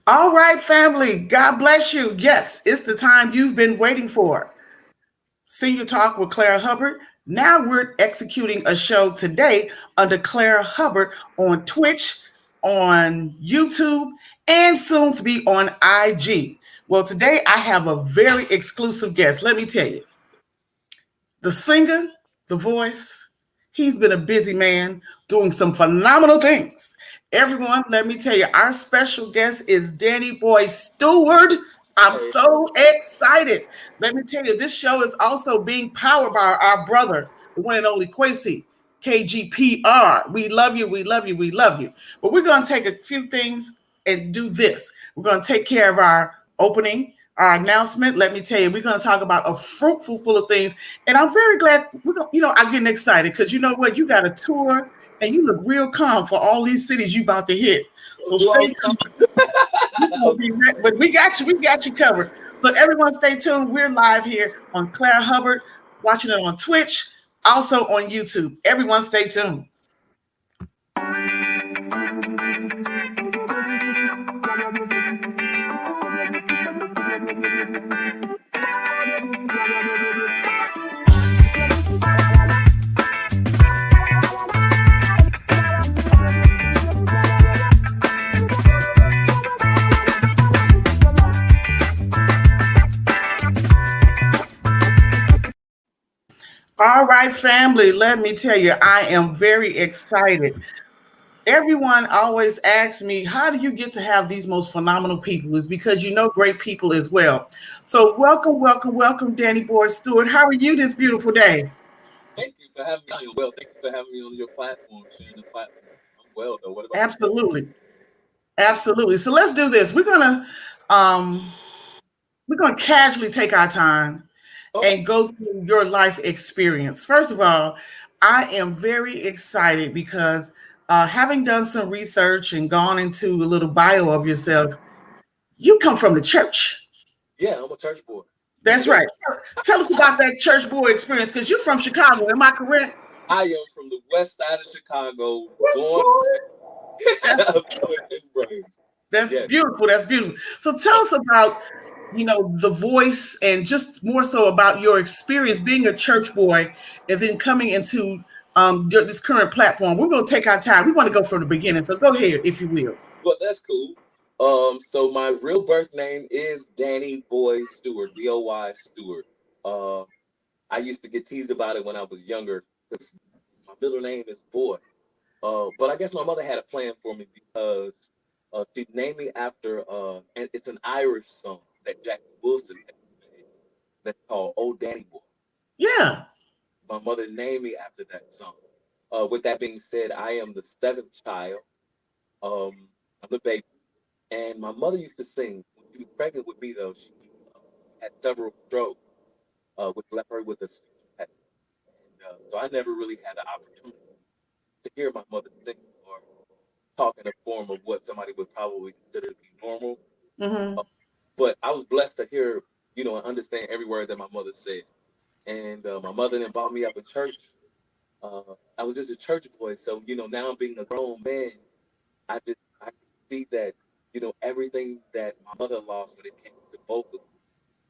All right, family. God bless you. Yes, it's the time you've been waiting for. Senior Talk with Clara Hubbard. Now we're executing a show today under Clara Hubbard on Twitch, on YouTube, and soon to be on IG. Well, today I have a very exclusive guest. Let me tell you, the singer, the voice, he's been a busy man doing some phenomenal things. Everyone, let me tell you, our special guest is Danny Boy Steward. I'm Hey, so excited. Let me tell you, this show is also being powered by our brother, the one and only Quasi, KGPR. We love you, we love you, we love you. But we're going to take a few things and do this. We're going to take care of our opening, our announcement. Let me tell you, we're going to talk about a fruitful full of things. And I'm very glad, I'm getting excited because you know what? You got a tour and you look real calm for all these cities you about to hit. So do stay all tuned. But we got you covered. So everyone stay tuned. We're live here on Clara Hubbard, watching it on Twitch, also on YouTube. Everyone stay tuned. All right, family, let me tell you, I am very excited. Everyone always asks me, how do you get to have these most phenomenal people? Is because you know great people as well. So welcome, welcome, welcome, Danny Boy Stewart. How are you this beautiful day? thank you for having me on. Well, thank you for having me on your platform, sharing the platform. I'm well, though. What about yourself? Absolutely. Absolutely. So let's do this. Um we're gonna casually take our time Okay. and go through your life experience. First of all, I am very excited because having done some research and gone into a little bio of yourself, you come from the church. Yeah, I'm a church boy. That's right. Tell us about that church boy experience because you're from Chicago. Am I correct? I am from the west side of Chicago, What's born for it? That's, and raised. that's Yes. beautiful. That's beautiful. So tell us about, the voice and just more so about your experience being a church boy and then coming into this current platform. We're going to take our time. We want to go from the beginning. So go ahead, if you will. Well, that's cool. So my real birth name is Danny Boy Stewart, Boy Stewart. Uh, I used to get teased about it when I was younger because my middle name is Boy. But I guess my mother had a plan for me because she named me after, and it's an Irish song that Jackie Wilson had made that's called "Oh Danny Boy." Yeah. My mother named me after that song. With that being said, I am the seventh child. I'm the baby, and my mother used to sing when she was pregnant with me. Though she had several strokes, which left her with a speech impediment, and so I never really had the opportunity to hear my mother sing or talk in a form of what somebody would probably consider to be normal. Mm-hmm. Uh, but I was blessed to hear, and understand every word that my mother said. And my mother then brought me up in church. I was just a church boy, so now I'm being a grown man. I can see that everything that my mother lost when it came to vocal,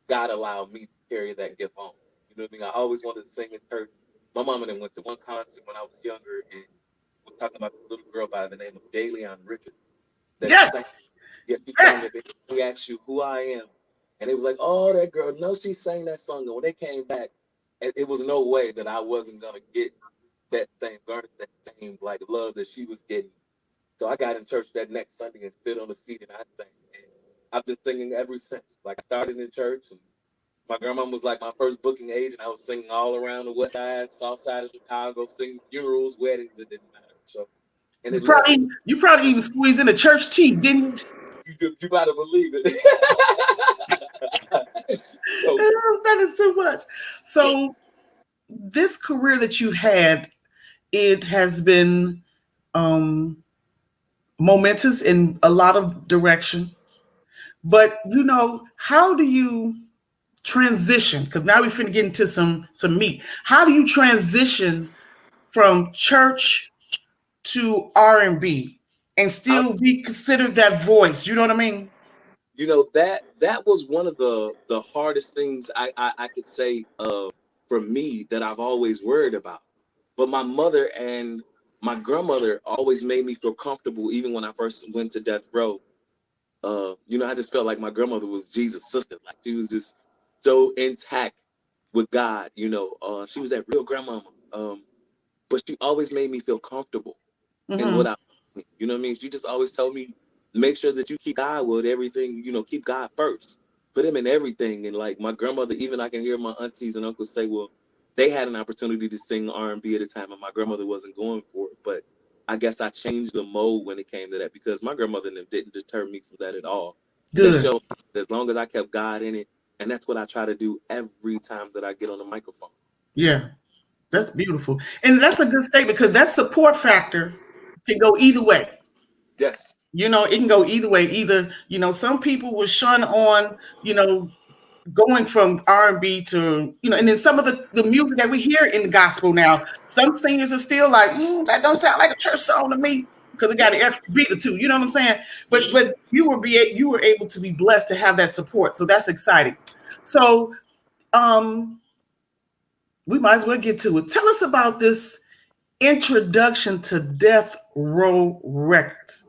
God allowed me to carry that gift on. You know what I mean? I always wanted to sing in church. My mom and I went to one concert when I was younger and was talking about this little girl by the name of Daleon Richard that Yes. sang. Yeah, she sang Yes. that. We asked you who I am, and it was like, oh, that girl. No, she sang that song. And when they came back, it was no way that I wasn't gonna get that same garnet, that same like love that she was getting. So I got in church that next Sunday and stood on the seat and I sang. And I've been singing ever since. Like I started in church and my grandma was like my first booking agent. I was singing all around the west side, south side of Chicago, singing funerals, weddings, it didn't matter. So and You it led me probably to you probably even squeezed in a church tea, didn't you? you gotta believe it. So That is too much. So this career that you've had, it has been um, momentous in a lot of direction. But how do you transition? Because now we're finna get into some meat. How do you transition from church to R and B and I'm still be considered that voice? You know what I mean? You know, that was one of the hardest things I could say for me that I've always worried about. But my mother and my grandmother always made me feel comfortable even when I first went to death row. You know, I just felt like my grandmother was Jesus' sister. Like she was just so intact with God, you know. She was that real grandmama. But she always made me feel comfortable in Hmm. what I, you know what I mean? She just always told me, make sure that you keep God with everything, you know, keep God first. Put him in everything. And like my grandmother, even I can hear my aunties and uncles say, well, they had an opportunity to sing R&B at a time and my grandmother wasn't going for it. But I guess I changed the mode when it came to that because my grandmother and them didn't deter me from that at all. They Good. showed me that as long as I kept God in it, and that's what I try to do every time that I get on the microphone. Yeah, that's beautiful. And that's a good statement because that support factor can go either way. Yes. You know, it can go either way. Either, some people will shun on, going from R&B to, and then some of the music that we hear in the gospel now, some singers are still like, that don't sound like a church song to me because it got an extra beat or two. You know what I'm saying? But you were able to be blessed to have that support. So that's exciting. So um we might as well get to it. Tell us about this introduction to Death Row Records.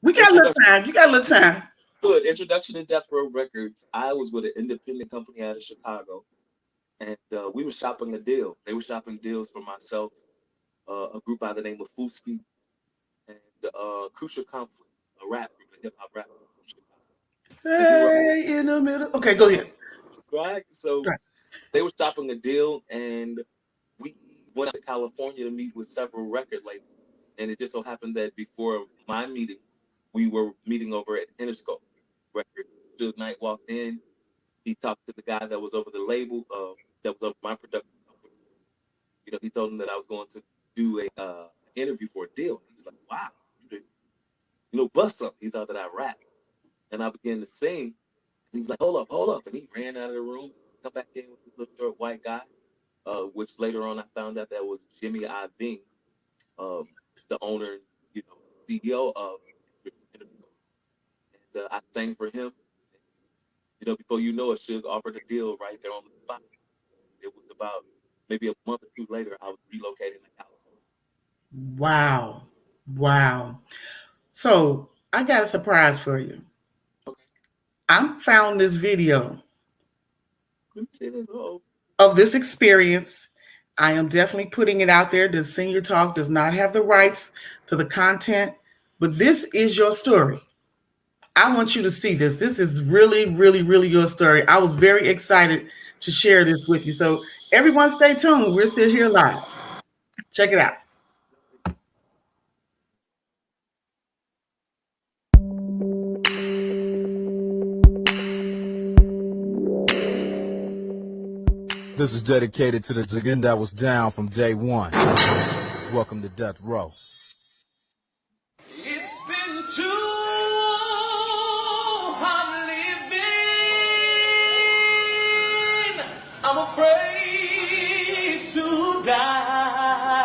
We got a little Introduction. time. You got a little time. Good. Introduction to Death Row Records. I was with an independent company out of Chicago, and we were shopping a deal. They were shopping deals for myself, a group by the name of Fooski, and Crucial Conflict, a rap group, a hip hop rap group from Chicago. And we were Hey, in the middle. Okay, go ahead. right. So Right. they were shopping a deal, and we went out to California to meet with several record labels. And it just so happened that before my meeting, we were meeting over at Interscope Records. Suge Knight walked in. He talked to the guy that was over the label, that was over my production company. You know, he told him that I was going to do a interview for a deal. He was like, "Wow, you did, bust something." He thought that I rapped, and I began to sing. And he was like, hold up," and he ran out of the room, come back in with this little short white guy, which later on I found out that was Jimmy Iovine, um, the owner, CEO of Interscope. And I sang for him. You know, before you know it, Suge offered a deal right there on the spot. It was about maybe a month or two later, I was relocating to California. Wow. Wow. So I got a surprise for you. Okay, I found this video let me see this. Oh, of this experience. I am definitely putting it out there. The Senior Talk does not have the rights to the content, but this is your story. I want you to see this. This is really, really, really your story. I was very excited to share this with you. So everyone stay tuned. We're still here live. Check it out. This is dedicated to the Ziggin that was down from day one. Welcome to Death Row. It's been too hard living. I'm afraid to die.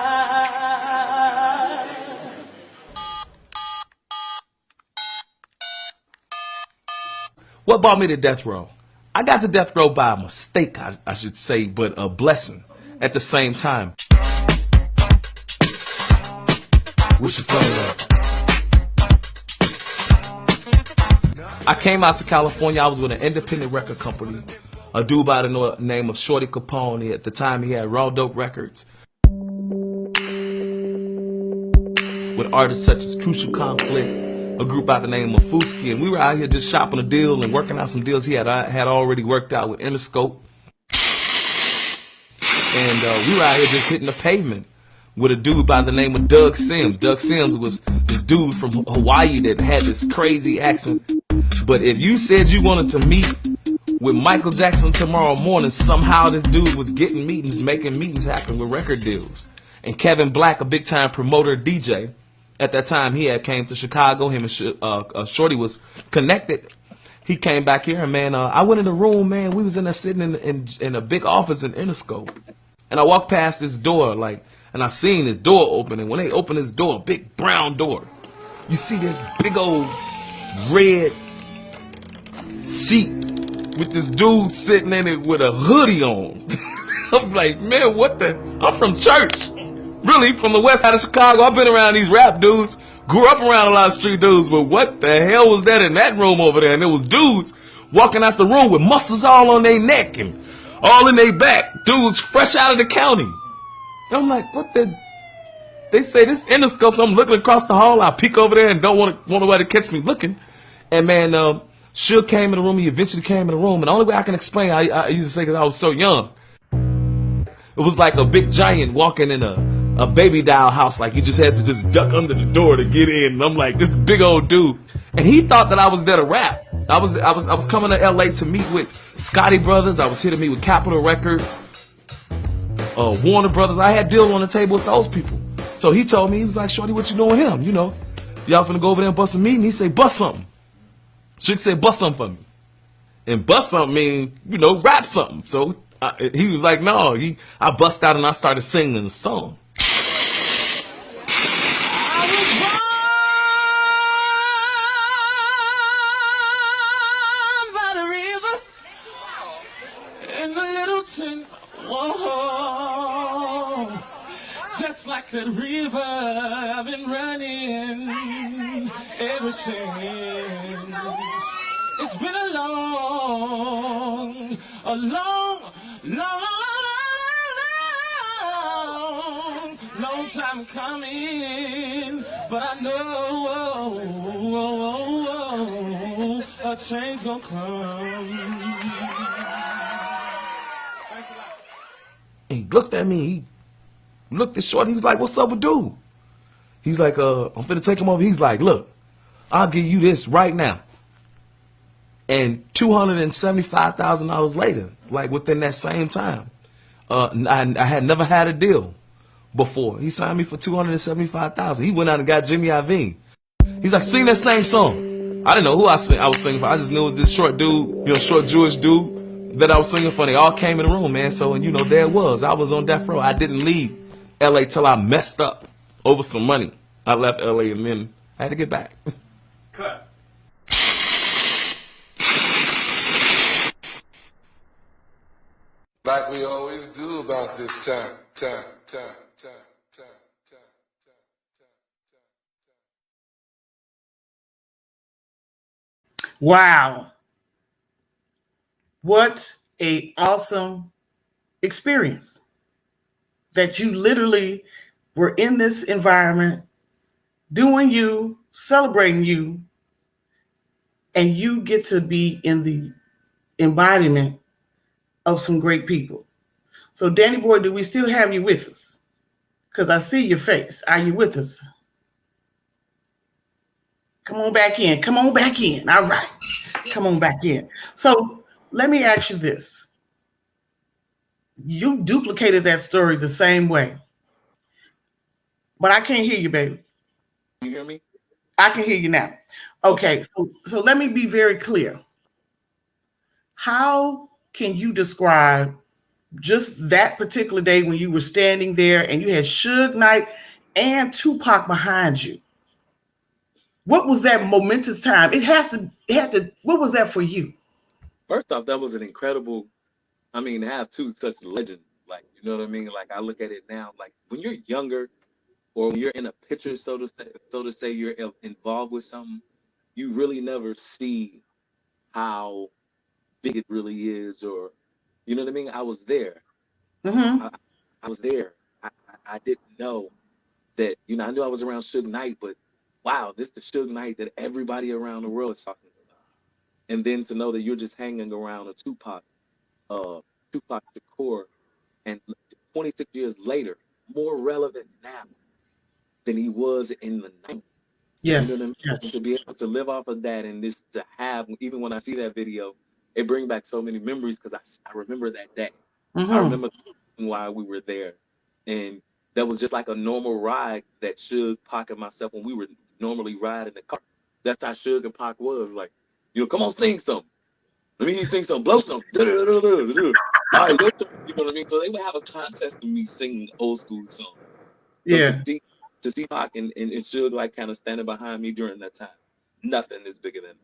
What brought me to death row? I got to death row by a mistake, I should say, but a blessing at the same time. What's your color? I came out to California. I was with an independent record company, a dude by the name of Shorty Capone. At the time, he had Raw Dope Records with artists such as Crucial Conflict, a group by the name of Fooski, and we were out here just shopping a deal and working out some deals he had already worked out with Interscope. And we were out here just hitting the pavement with a dude by the name of Doug Sims. Doug Sims was this dude from Hawaii that had this crazy accent. But if you said you wanted to meet with Michael Jackson tomorrow morning, somehow this dude was getting meetings, making meetings happen with record deals. And Kevin Black, a big time promoter DJ, at that time he had came to Chicago. Him and Shorty was connected. He came back here and man, I went in the room, man. We was in there sitting in a big office in Interscope. And I walked past this door, and I seen this door open. And when they opened this door, a big brown door, you see this big old red seat with this dude sitting in it with a hoodie on. I'm like, man, what the? I'm from church. Really, from the west side of Chicago. I've been around these rap dudes. Grew up around a lot of street dudes. But what the hell was that in that room over there? And there was dudes walking out the room with muscles all on their neck and all in their back. Dudes fresh out of the county. And I'm like, what the? They say this Interscope, so I'm looking across the hall. I peek over there and don't want nobody to catch me looking. And man, Suge came in the room. He eventually came in the room. And the only way I can explain, I used to say because I was so young, it was like a big giant walking in a baby doll house. Like you just had to just duck under the door to get in. And I'm like, this big old dude. And he thought that I was there to rap. I was coming to LA to meet with Scotty Brothers. I was here to meet with Capitol Records, Warner Brothers. I had deals on the table with those people. So he told me, he was like, Shorty, what you doing with him? You know, y'all finna go over there and bust a meeting? He said, bust something. Suge said, bust something for me. And bust something mean, you know, rap something. So he was like, no. I bust out and I started singing the song. Just like that river, I've been running ever since. It's been a long, long time coming. But I know a change gonna come. He looked at me. He looked at Shorty. He was like, what's up with dude? He's like, I'm finna take him over. He's like, look, I'll give you this right now. And $275,000 later, like within that same time, I had never had a deal before. He signed me for $275,000. He went out and got Jimmy Iovine. He's like, sing that same song. I didn't know who I was singing for. I just knew it was this short dude, you know, short Jewish dude that I was singing for. They all came in the room, man. So, and you know, there it was. I was on death row. I didn't leave LA till I messed up over some money. I left LA and then I had to get back. Cut. Like we always do about this time. Wow. What a awesome experience that you literally were in this environment, doing you, celebrating you, and you get to be in the embodiment of some great people. So Danny Boy, do we still have you with us? Because I see your face. Are you with us? Come on back in. Come on back in. All right. Come on back in. So let me ask you this. You duplicated that story the same way. But I can't hear you, baby. You hear me? I can hear you now. Okay, so let me be very clear. How can you describe just that particular day when you were standing there and you had Suge Knight and Tupac behind you? What was that momentous time? It had to, what was that for you? First off, that was an incredible, I mean, to have two such legends, like, you know what I mean? Like, I look at it now, like, when you're younger or when you're in a picture, so to say, you're involved with something, you really never see how big it really is, or, you know what I mean? I was there. Mm-hmm. I was there. I didn't know that, you know, I knew I was around Suge Knight, but wow, this is the Suge Knight that everybody around the world is talking about. And then to know that you're just hanging around a Tupac Shakur, and 26 years later, more relevant now than he was in the 90s. Yes, you know what I mean? yes. To be able to live off of that, and this to have, even when I see that video, it brings back so many memories because I remember that day. Mm-hmm. I remember why we were there. And that was just like a normal ride that Suge, Pac, and myself, when we were normally riding the car. That's how Suge and Pac was. Like, you know, come on, sing something. Let me hear you sing something, blow something. All right, you know what I mean? So they would have a contest of me singing old school songs. So Yeah. To see Pac and Suge like kind of standing behind me during that time, nothing is bigger than that.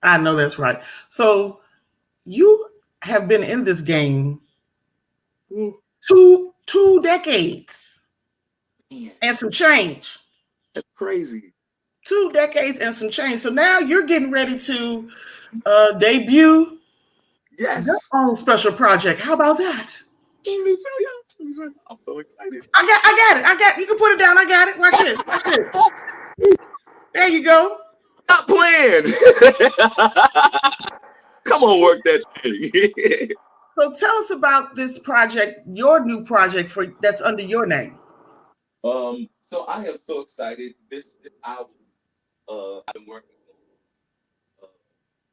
I know that's right. So you have been in this game Ooh, two decades man, and some change. that's crazy. 2 decades and some change. So now you're getting ready to debut your Yes. own special project. How about that? Let me show you. Let me show you. I'm so excited. I got it. You can put it down. I got it. Watch it. Watch it. There you go. Not playing. Come on, work that thing. So tell us about this project, your new project for that's under your name. So I am so excited. This album, I've been working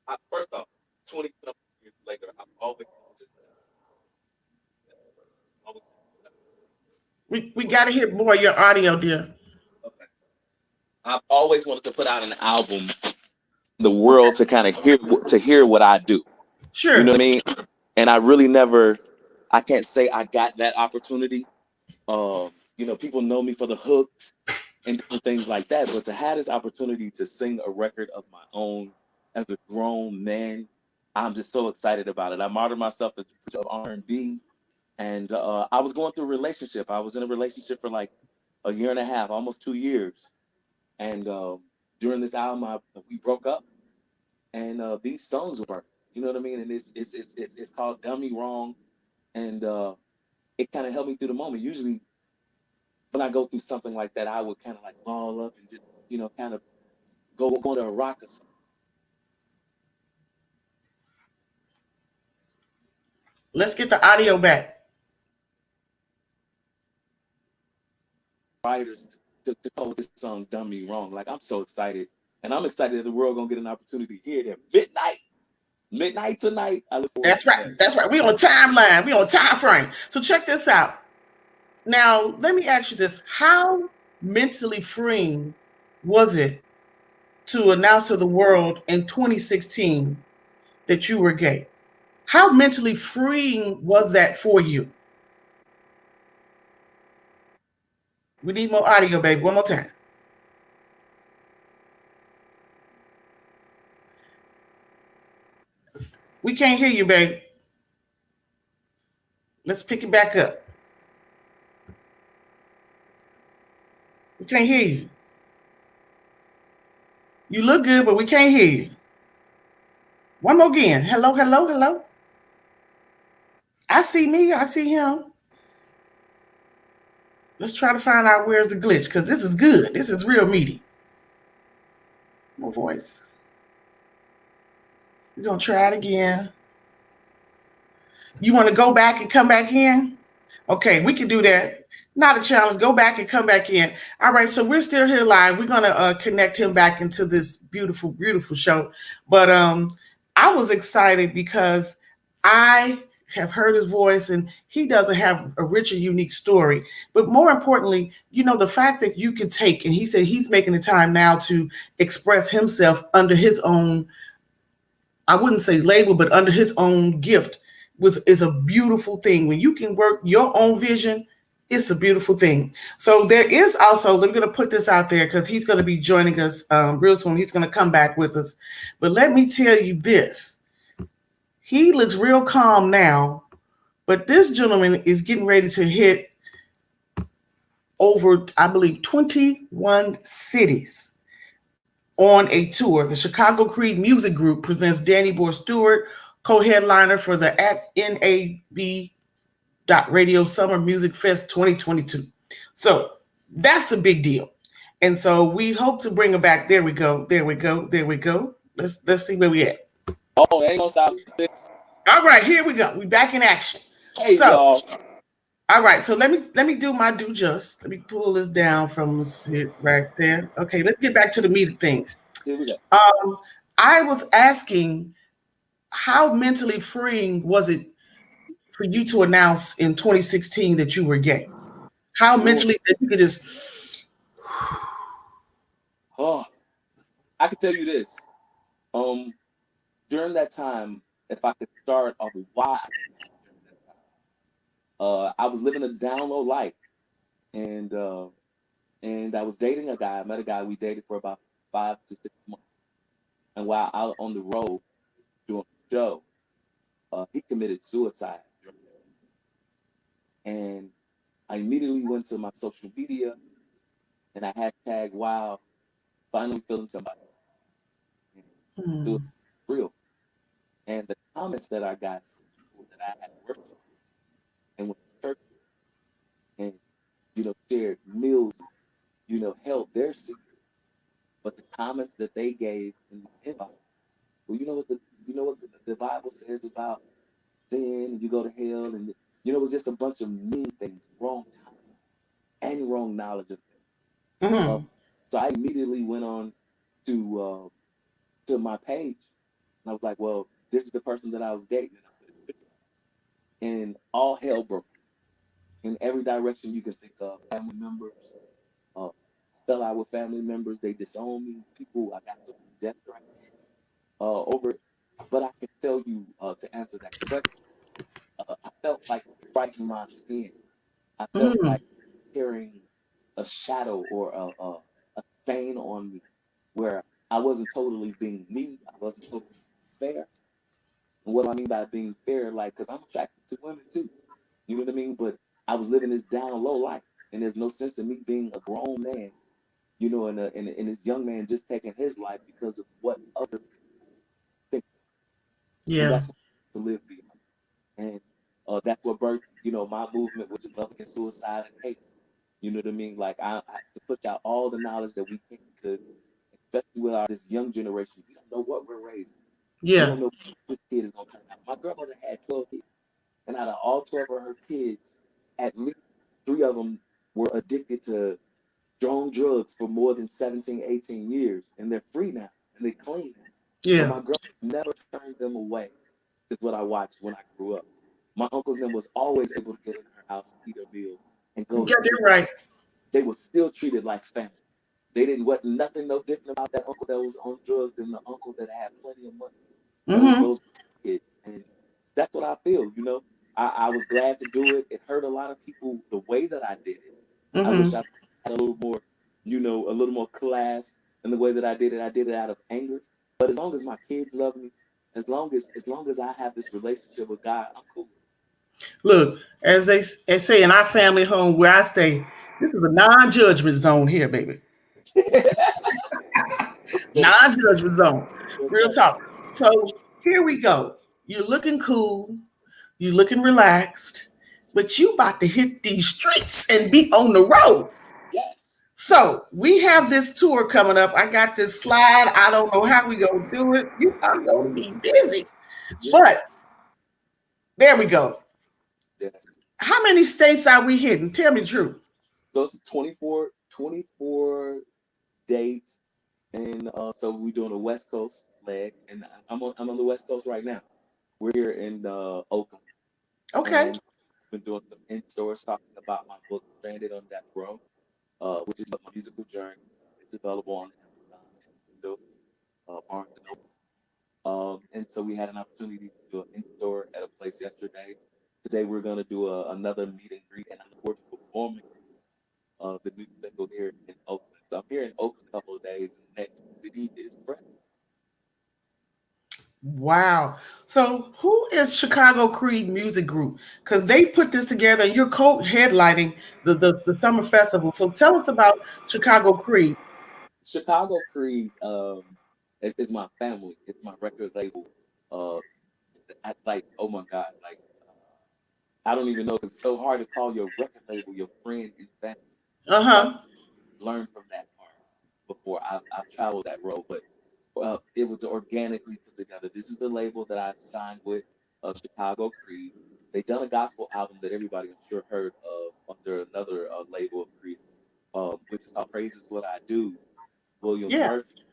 on. First off, 20 something years later, I've always always- We got to hear more of your audio, dear. okay. I've always wanted to put out an album, the world to kind of hear what I do. You know Sure. what I mean? And I really never, I can't say I got that opportunity. People know me for the hooks and different things like that, but to have this opportunity to sing a record of my own as a grown man, I'm just so excited about it. I martyred myself as a of R&B, and I was going through a relationship. I was in a relationship for like a year and a half, almost 2 years, and during this album, we broke up, and these songs were birthed. You know what I mean? And it's called "Done Me Wrong," and it kind of helped me through the moment. Usually, when I go through something like that, I would kind of like ball up and just kind of go under a rock or something. Let's get the audio back. Writers to call this song "Done Me Wrong." Like I'm so excited, and I'm excited that the world gonna get an opportunity to hear it at midnight tonight. I look forward That's to right. that. That's right. We on a timeline. We on a time frame. So check this out. Now, let me ask you this. How mentally freeing was it to announce to the world in 2016 that you were gay? How mentally freeing was that for you? We need more audio, baby. One more time. We can't hear you, babe. Let's pick it back up. We can't hear you. You look good, but we can't hear you. One more again. Hello, hello, hello. I see me. I see him. Let's try to find out where's the glitch, because this is good. This is real meaty. More voice. We're going to try it again. You want to go back and come back in? Okay, we can do that. Not a challenge. Go back and come back in. All right, so we're still here live. We're going to connect him back into this beautiful, beautiful show. But I was excited because I have heard his voice, and he doesn't have a rich and unique story. But more importantly, the fact that you can take, and he said he's making the time now to express himself under his own, I wouldn't say label, but under his own gift is a beautiful thing. When you can work your own vision, it's a beautiful thing. So there is also, we're going to put this out there because he's going to be joining us real soon. He's going to come back with us. But let me tell you this. He looks real calm now, but this gentleman is getting ready to hit over, I believe, 21 cities on a tour. The Chicago Creed Music Group presents Danny Boy Steward, co-headliner for the at NAB Radio Summer Music Fest 2022. So that's a big deal. And so we hope to bring him back. There we go. There we go. There we go. Let's see where we at. Oh, ain't gonna stop this. All right, here we go. We back in action. Hey, So, y'all. all right. So let me do my due just. Let me pull this down from right there. Okay, let's get back to the meat of things. Here we go. I was asking, how mentally freeing was it for you to announce in 2016 that you were gay? How mentally that you could just. Oh, I can tell you this. During that time, if I could start off with why I was living a down low life, and I was dating a guy. I met a guy. We dated for about 5 to 6 months, And while out on the road doing the show, he committed suicide. And I immediately went to my social media and I hashtag wow, finally feeling somebody. And so it's Mm. real. And the comments that I got from people that I had worked with and went to church and, shared meals, held their secret. But the comments that they gave in my inbox, well, you know what the Bible says about sin, and you go to hell, and it was just a bunch of mean things, wrong timing, and wrong knowledge of things. Uh, Mm. so I immediately went on to my page, and I was like, well, this is the person that I was dating, and I put a picture, and all hell broke in every direction you can think of. Family members uh, fell out with family members. They disowned me. People, I got so many death threats over it. But I can tell you to answer that question, I felt like right in my skin. I felt Mm. like carrying a shadow or a stain on me where I wasn't totally being me. I wasn't totally fair. And what do I mean by being fair? Like, because I'm attracted to women too. You know what I mean? But I was living this down low life. And there's no sense in me being a grown man, and this young man just taking his life because of what other people think. And Yeah. that's what to live beyond. And that's what birthed, my movement, which is love against suicide and hate. You know what I mean? Like I to push out all the knowledge that we can, because especially with this young generation, we don't know what we're raising. We Yeah. don't know what this kid is gonna turn out. My grandmother had 12 kids, and out of all 12 of her kids, at least three of them were addicted to strong drugs for more than 17, 18 years, and they're free now and they're clean now. But Yeah. my grandma never turned them away. Is what I watched when I grew up. My uncles and them was always able to get in her house, eat her meal, and You go to got that sleep. right. They were still treated like family. They didn't what nothing no different about that uncle that was on drugs than the uncle that had plenty of money. Mm-hmm. Those kids, and that's what I feel. I was glad to do it. It hurt a lot of people the way that I did it. I wish Mm-hmm. I had a little more, a little more class in the way that I did it. I did it out of anger. But as long as my kids love me, as long as I have this relationship with God, I'm cool. Look, as they say in our family home where I stay, this is a non-judgment zone here, baby. Okay. Non-judgment zone. Yes, Real sir. talk. So here we go. You're looking cool. You're looking relaxed, but you about to hit these streets and be on the road. Yes. So we have this tour coming up. I got this slide. I don't know how we gonna do it. You are gonna be busy, Yes. but there we go. Yes. How many states are we hitting? Tell me the truth. So it's 24 dates, and so we're doing a West Coast leg, and I'm on the West Coast right now. We're here in Oakland, Okay. and I've been doing some in stores talking about my book, Stranded on Death Row, which is about my musical journey. It's available on Amazon and Kindle, Barnes and Noble. And so we had an opportunity to do an in store at a place yesterday. Today we're going to do another meet and greet, and I look forward to performing the new single here in Oakland. So I'm here in Oakland a couple of days, and the next city is Fresno. Wow. So who is Chicago Creed Music Group? Because they put this together and you're co-headlining the summer festival. So tell us about Chicago Creed. Chicago Creed is my family. It's my record label. Uh, like, oh my God, like I don't even know. It's so hard to call your record label your friend and family. Like Uh-huh. learn from that part before I've traveled that road, but it was organically put together. This is the label that I've signed with, Chicago Creed. They done a gospel album that everybody I'm sure heard of under another label of Creed, which is called "Praise Is What I Do." William Yeah. Murphy.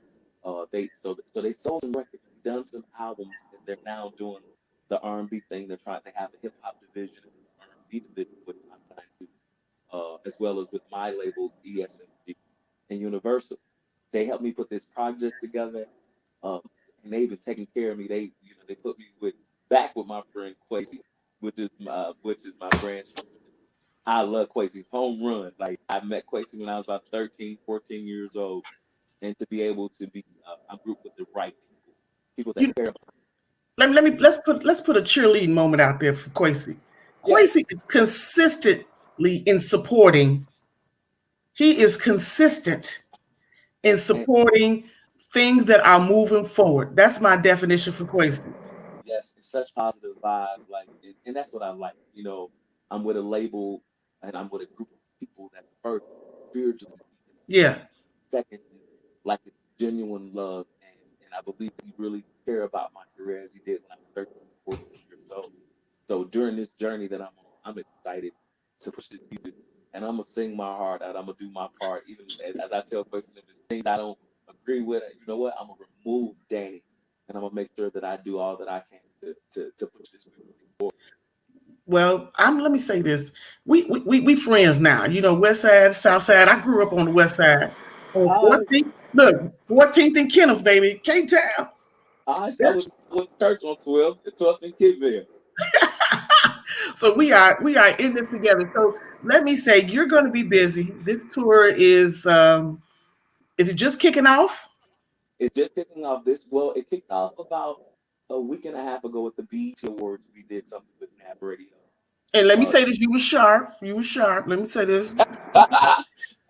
So they sold some records, done some albums, and they're now doing the R&B thing. They're trying. They have a hip hop division and an R&B division, which I'm signed to, as well as with my label ESMG and Universal. They helped me put this project together, um, and they've been taking care of me. They put me back with my friend Quasi, which is my branch. I love Quasi, home run. Like I met Quasi when I was about 13, 14 years old, and to be able to be, I'm grouped with the right people. people that You care. let's put a cheerleading moment out there for Quasi. Quasi Yes, is consistently in supporting. He is consistent in and supporting things that are moving forward. That's my definition for Quasi. yes, it's such positive vibe, like, and that's what I like. You know, I'm with a label, and I'm with a group of people that first spiritually, Yeah. second, like it's genuine love, and I believe he really care about my career as he did when I was 13, 14 years old. So during this journey that I'm on, I'm excited to push this music, and I'm gonna sing my heart out. I'm gonna do my part, even as I tell person if there's things I don't agree with. You know what? I'm gonna remove Danny, and I'm gonna make sure that I do all that I can to push this music forward. Well, I'm let me say this. We friends now. You know, West Side, South Side. I grew up on the West Side. On I 14th, look, 14th and Kenneth, baby. K-Town. I went to church on 12th and Kidville. So we are in this together. So let me say, you're going to be busy. This tour is it just kicking off? It's just kicking off this. Well, it kicked off about a week and a half ago with the BET Awards. We did something with Nab Radio. And let me Uh, say this, you were sharp. You were sharp. Let me say this.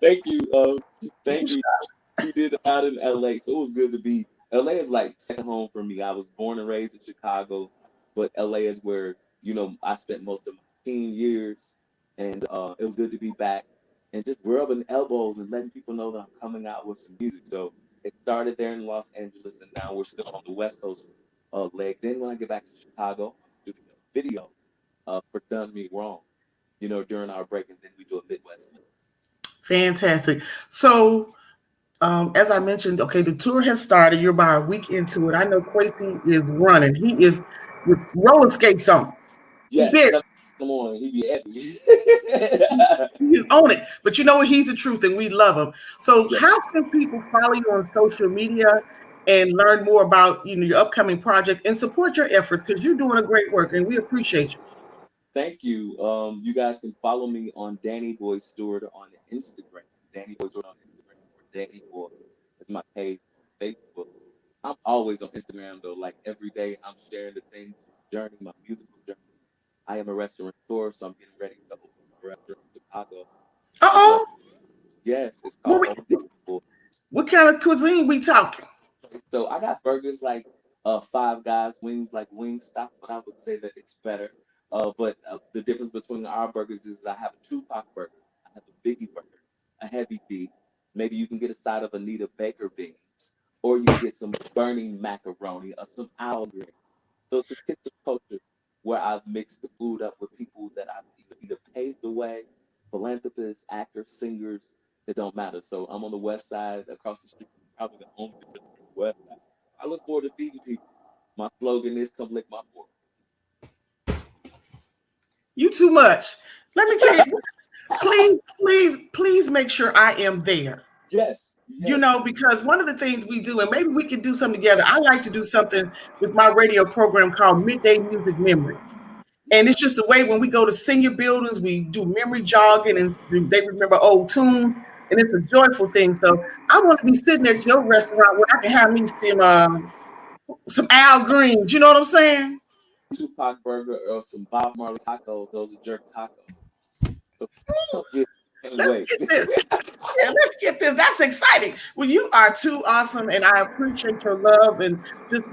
thank you. Thank you. We did it out in LA, so it was good to be. LA is like second home for me. I was born and raised in Chicago, but LA is where I spent most of my teen years, and it was good to be back and just rubbing elbows and letting people know that I'm coming out with some music. So it started there in Los Angeles, and now we're still on the West Coast leg. Then when I get back to Chicago, I'm doing a video for "Done Me Wrong," during our break, and then we do a Midwest. Fantastic. So as I mentioned, okay, the tour has started. You're about a week into it. I know Quasi is running. He is with roller skates on. He Yes, big. come on, he be happy. He's on it. But you know what? He's the truth and we love him. So Yes, how can people follow you on social media and learn more about your upcoming project and support your efforts because you're doing a great work and we appreciate you. thank you. You guys can follow me on Danny Boy Steward on Instagram. Danny Boy Steward on Instagram or Danny Boy is my page on Facebook. I'm always on Instagram though. Like every day, I'm sharing the things, journey, my musical journey. I am a restaurateur, so I'm getting ready to open my restaurant in Chicago. I'm blessed. Uh-oh. Yes, it's What, called Open Table. what kind of cuisine we talking? So I got burgers like Five Guys, wings like Wingstop, but I would say that it's better. But the difference between our burgers is I have a Tupac burger, I have a Biggie burger, a heavy D. Maybe you can get a side of Anita Baker beans, or you can get some burning macaroni or some owl green. So it's a kiss of culture where I've mixed the food up with people that I've either paved the way, philanthropists, actors, singers. It don't matter. So I'm on the west side, across the street, probably the only difference on the west side. I look forward to feeding people. My slogan is "Come lick my fork." You too much. Let me tell you, please make sure I am there. Yes, You yes, know, because one of the things we do, and maybe we can do something together. I like to do something with my radio program called Midday Music Memory. And it's just a way when we go to senior buildings, we do memory jogging and they remember old tunes. And it's a joyful thing. So I want to be sitting at your restaurant where I can have me some Al Greens. You know what I'm saying? Tupac burger or some Bob Marley tacos. Those are jerk tacos. So come get. Can't Let's wait. get this. Yeah, let's get this. That's exciting. Well, you are too awesome, and I appreciate your love and just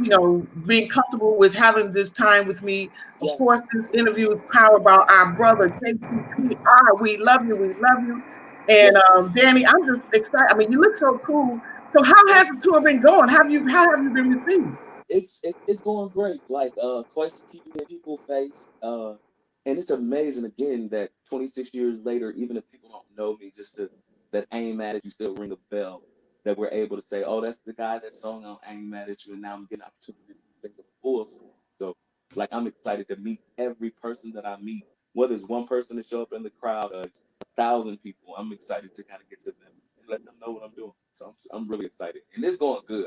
being comfortable with having this time with me. Of Yes, course, this interview is powered by our brother KTPR. We love you. We love you. yes. And Danny, I'm just excited. I mean, you look so cool. So, how has the tour been going? How have you been received? It's going great. Like Quest keeping in people's face. And it's amazing again that 26 years later, even if people don't know me, just that Aim Mad at You still ring a bell. That we're able to say, oh, that's the guy that sung on Aim Mad at You, and now I'm getting an opportunity to sing the full song. So like I'm excited to meet every person that I meet, whether it's one person to show up in the crowd or it's 1,000 people. I'm excited to kind of get to them and let them know what I'm doing. So I'm really excited, and it's going good.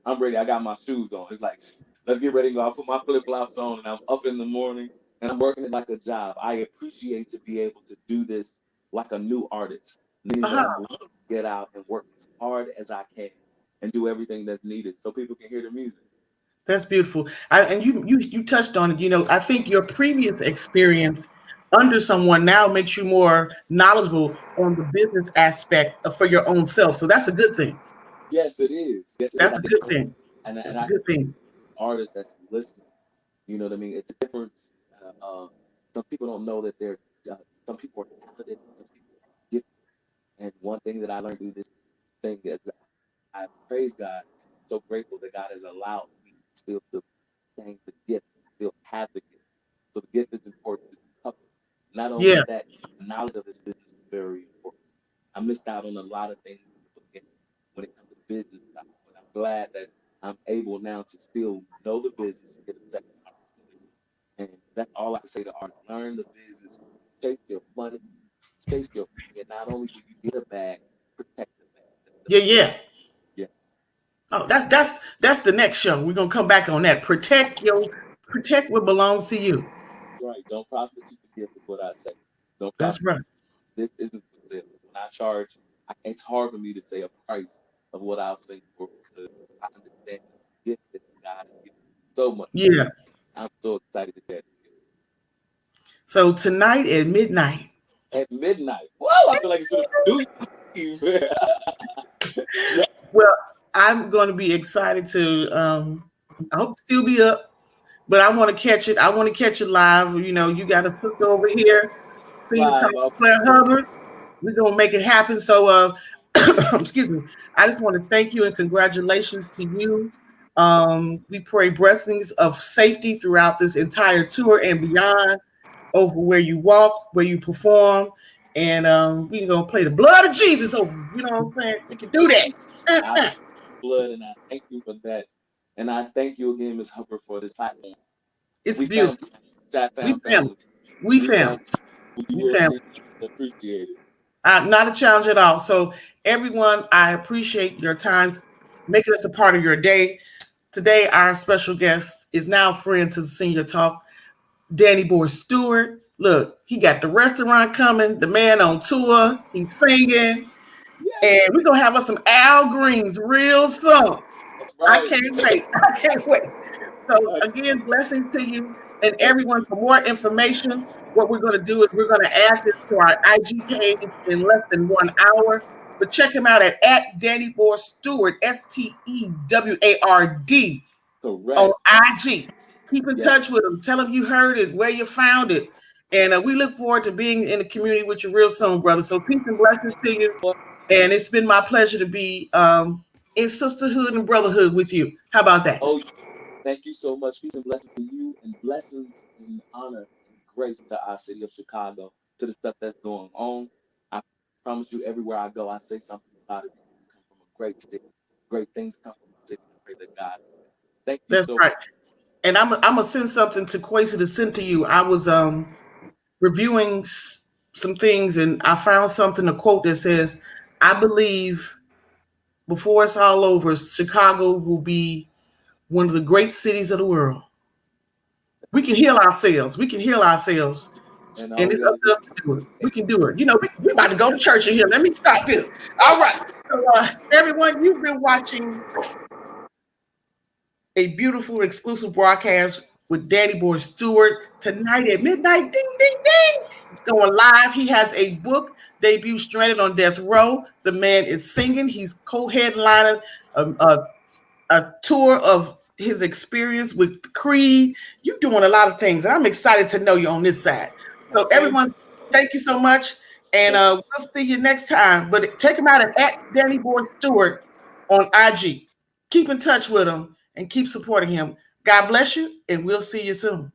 I'm ready. I got my shoes on. It's like, let's get ready to go. I put my flip flops on and I'm up in the morning and I'm working it like a job. I appreciate to be able to do this like a new artist, meaning that Uh-huh. I'm willing to get out and work as hard as I can and do everything that's needed so people can hear the music. That's beautiful. And you touched on it. You know, I think your previous experience under someone now makes you more knowledgeable on the business aspect for your own self. So that's a good thing. Yes, it is. Yes, it is. That's I a think, good thing. and That's a I good thing. artists that's listening, you know what I mean. It's a difference. Some people don't know that they're. Some people are talented. Some people are gifted. And one thing that I learned through this thing is that I praise God. I'm so grateful that God has allowed me still to sustain the gift, still have the gift. So the gift is important to cover. Not only Yeah, that, knowledge of this business is very important. I missed out on a lot of things when it comes to business side, but I'm glad that I'm able now to still know the business and get a second opportunity. And that's all I can say to artists: learn the business, chase your money, chase your money, and not only will you get a bag, protect the bag. yeah, yeah. Yeah, Oh, that's the next show. We're gonna come back on that. Protect what belongs to you. right. Don't prostitute the gift is what I say. Don't That's prostitute. right. This isn't for sale. When I charge, it's hard for me to say a price of what I'll sing for because I understand the gift that God has given me so much. Yeah. I'm so excited to get it. So tonight at midnight. At midnight. Whoa, I feel like it's been a New Year's Eve. Yeah, Well, I'm going to be excited to. I hope to still be up, but I want to catch it. I want to catch it live. You know, you got a sister over here, senior live. Thomas Claire Hubbard. We're gonna make it happen. So, excuse me. I just want to thank you and congratulations to you. We pray blessings of safety throughout this entire tour and beyond, over where you walk, where you perform, and we're gonna play the blood of Jesus over you. You know what I'm saying? We can do that. I blood, and I thank you for that. And I thank you again, Ms. Hubbard, for this platform. It's We found beautiful. chat We found found. family. We We found. found you. We You found. appreciate it. Not a challenge at all. So, everyone, I appreciate your time, making us a part of your day. Today, our special guest is now friend to the Senior Talk, Danny Boy Steward. Look, he got the restaurant coming, the man on tour, he's singing, and we're gonna have us some Al Greens real soon. That's I right. can't wait. I can't wait. So again, blessings to you and everyone. For more information, what we're going to do is we're going to add this to our IG page in less than 1 hour. But check him out at Danny Boy Steward, Steward on Correct. IG. Keep in Yes. touch with him. Tell him you heard it, where you found it. And we look forward to being in the community with you real soon, brother. So peace and blessings to you. And it's been my pleasure to be in sisterhood and brotherhood with you. How about that? Oh, thank you so much. Peace and blessings to you, and blessings and honor and grace to our city of Chicago, to the stuff that's going on. I promise you, everywhere I go, I say something about it because it comes from a great city. Great things come from a city. I pray that God. Thank you That's so right. much. And I'm gonna send something to Quasi to send to you. I was reviewing some things and I found something, a quote that says, "I believe before it's all over, Chicago will be one of the great cities of the world. We can heal ourselves. We can heal ourselves." And all And we it's up gotta to us to do it. We can do it. You know, we about to go to church in here. Let me stop this. All right. So, everyone, you've been watching a beautiful exclusive broadcast with Danny Boy Steward tonight at midnight. Ding, ding, ding. It's going live. He has a book debut, Stranded on Death Row. The man is singing. He's co-headlining a tour of his experience with Creed. You're doing a lot of things, and I'm excited to know you on this side. So, everyone, thank you so much, and we'll see you next time. But check him out at Danny Boy Steward on IG. Keep in touch with him and keep supporting him. God bless you, and we'll see you soon.